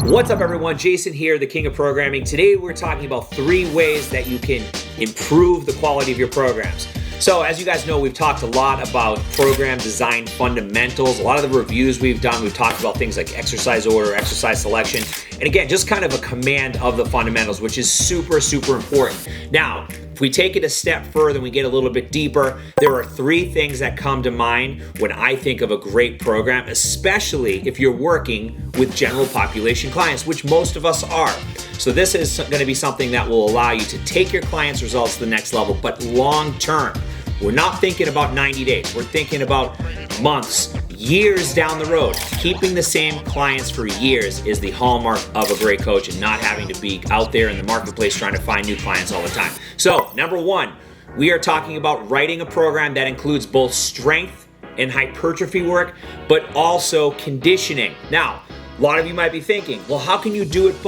What's up, everyone? Jason here, the King of Programming. Today we're talking about 3 ways that you can improve the quality of your programs. So as you guys know, we've talked a lot about program design fundamentals. A lot of the reviews we've done, we've talked about things like exercise order, exercise selection, and again, just kind of a command of the fundamentals, which is super, super important. Now, if we take it a step further and we get a little bit deeper, there are 3 things that come to mind when I think of a great program, especially if you're working with general population clients, which most of us are. So this is going to be something that will allow you to take your clients' results to the next level, but long term. We're not thinking about 90 days. We're thinking about months, years down the road. Keeping the same clients for years is the hallmark of a great coach, and not having to be out there in the marketplace trying to find new clients all the time. So, number 1, we are talking about writing a program that includes both strength and hypertrophy work, but also conditioning. Now, a lot of you might be thinking, well, how can you do it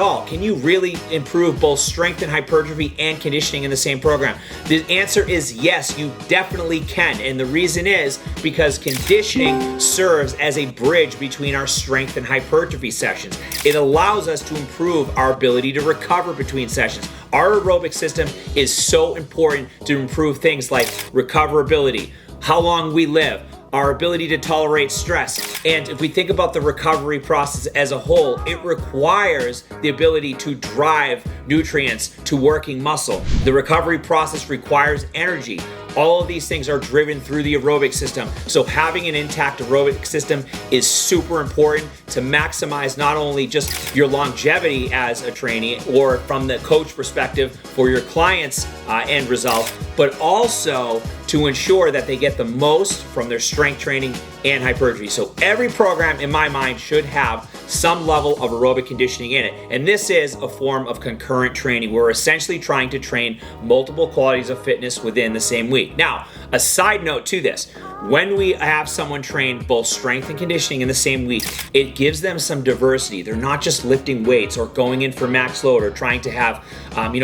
all? Can you really improve both strength and hypertrophy and conditioning in the same program? The answer is yes, you definitely can. And the reason is because conditioning serves as a bridge between our strength and hypertrophy sessions. It allows us to improve our ability to recover between sessions. Our aerobic system is so important to improve things like recoverability, how long we live, our ability to tolerate stress. And if we think about the recovery process as a whole, it requires the ability to drive nutrients to working muscle. The recovery process requires energy. All of these things are driven through the aerobic system. So having an intact aerobic system is super important to maximize not only just your longevity as a trainee or from the coach perspective for your clients' end result, but also to ensure that they get the most from their strength training and hypertrophy. So every program in my mind should have some level of aerobic conditioning in it. And this is a form of concurrent training. We're essentially trying to train multiple qualities of fitness within the same week. Now, a side note to this, when we have someone train both strength and conditioning in the same week, it gives them some diversity. They're not just lifting weights or going in for max load or trying to have,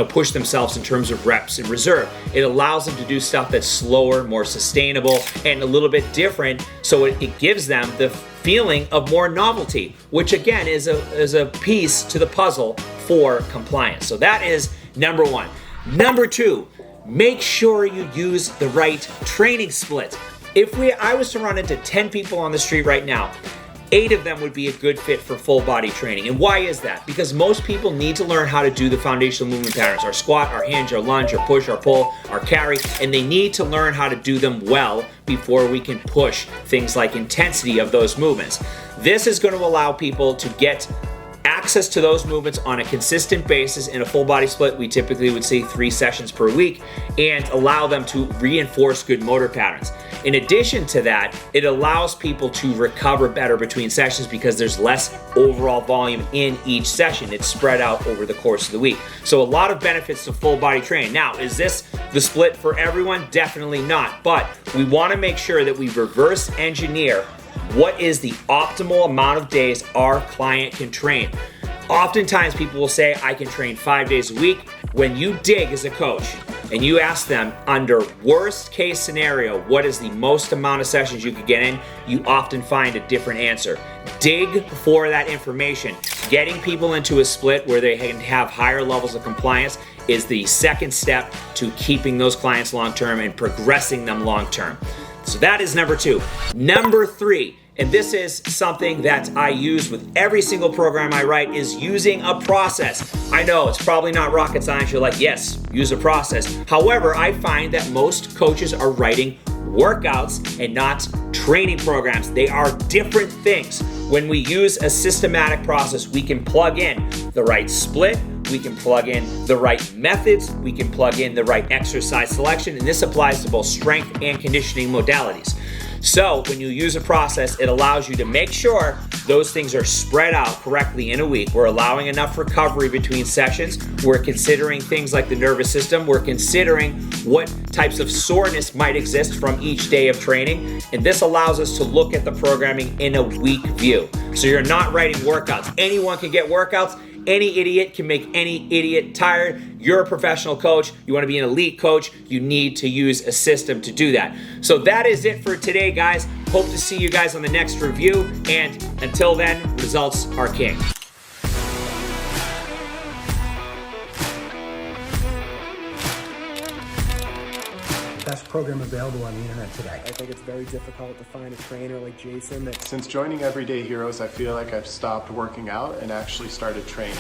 push themselves in terms of reps and reserve. It allows them to do stuff that's slower, more sustainable, and a little bit different. So it gives them the feeling of more novelty, which again is a piece to the puzzle for compliance. So that is number 1. Number 2, make sure you use the right training split. If I was to run into 10 people on the street right now, 8 of them would be a good fit for full body training. And why is that? Because most people need to learn how to do the foundational movement patterns, our squat, our hinge, our lunge, our push, our pull, our carry, and they need to learn how to do them well before we can push things like intensity of those movements. This is going to allow people to get access to those movements on a consistent basis. In a full body split, we typically would say 3 sessions per week, and allow them to reinforce good motor patterns. In addition to that, it allows people to recover better between sessions because there's less overall volume in each session. It's spread out over the course of the week. So a lot of benefits to full body training. Now, is this the split for everyone? Definitely not. But we want to make sure that we reverse engineer what is the optimal amount of days our client can train. Oftentimes people will say, I can train 5 days a week. When you dig as a coach and you ask them under worst case scenario, what is the most amount of sessions you could get in, you often find a different answer. Dig for that information. Getting people into a split where they can have higher levels of compliance is the second step to keeping those clients long-term and progressing them long-term. So that is number 2. Number 3, and this is something that I use with every single program I write, is using a process. I know it's probably not rocket science. You're like, yes, use a process. However, I find that most coaches are writing workouts and not training programs. They are different things. When we use a systematic process, we can plug in the right split, we can plug in the right methods, we can plug in the right exercise selection, and this applies to both strength and conditioning modalities. So when you use a process, it allows you to make sure those things are spread out correctly in a week. We're allowing enough recovery between sessions. We're considering things like the nervous system. We're considering what types of soreness might exist from each day of training. And this allows us to look at the programming in a week view. So you're not writing workouts. Anyone can get workouts. Any idiot can make any idiot tired. You're a professional coach. You want to be an elite coach. You need to use a system to do that. So that is it for today, guys. Hope to see you guys on the next review. And until then, results are king. program available on the internet today. I think it's very difficult to find a trainer like Jason that... Since joining Everyday Heroes, I feel like I've stopped working out and actually started training.